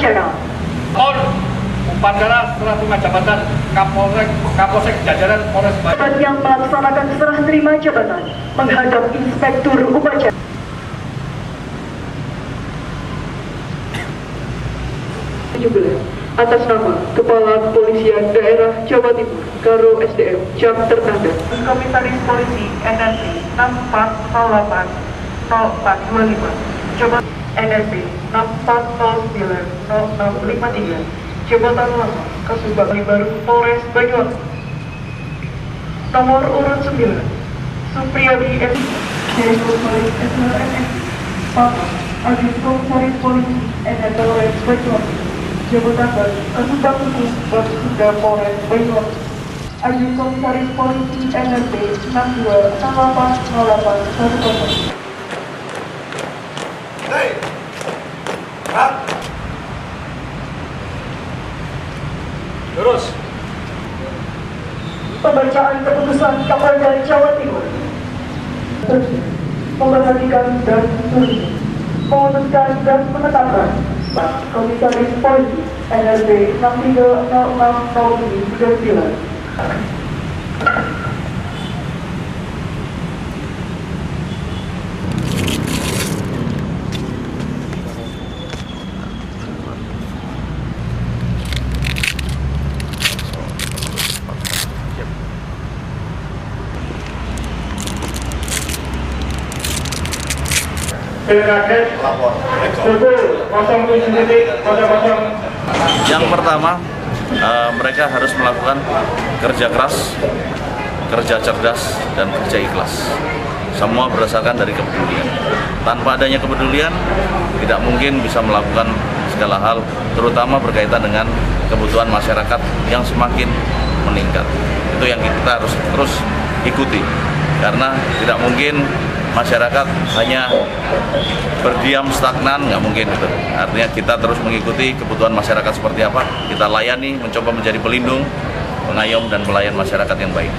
Upacara. On upacara serah terima jabatan Kapolsek jajaran Polres Batu. Pejabat yang melaksanakan serah terima jabatan menghadap Inspektur Upacara. Atas nama Kepala Kepolisian Daerah Jawa Timur, Karo SDM, jam tertanda. Komisaris Polisi NRP 6408-0425, Jabatan NRP 6409-0653, Jabatan Lama Kasubag Baru Polres Banyuwangi. Nomor urut 9, Supriyadi M. Direktur Polisi SLNS, Pak Adit Komisaris Polisi NRP Polres Banyuwangi. Jabatan Baru Kasubag Hukum Bapsda Polres Banyuwangi. Adit Komisaris Polisi NRP 62080810. Hei, Pak. Lurus. Pembacaan keputusan Kapolda Jawa Timur. Memperhatikan dan memutuskan dan menetapkan Komisaris Polisi NRP 630609. Yang pertama, mereka harus melakukan kerja keras, kerja cerdas, dan kerja ikhlas. Semua berdasarkan dari kepedulian. Tanpa adanya kepedulian, tidak mungkin bisa melakukan segala hal, terutama berkaitan dengan kebutuhan masyarakat yang semakin meningkat. Itu yang kita harus terus ikuti, karena tidak mungkin masyarakat hanya berdiam stagnan, nggak mungkin itu. Artinya kita terus mengikuti kebutuhan masyarakat seperti apa, kita layani, mencoba menjadi pelindung, pengayom dan pelayan masyarakat yang baik.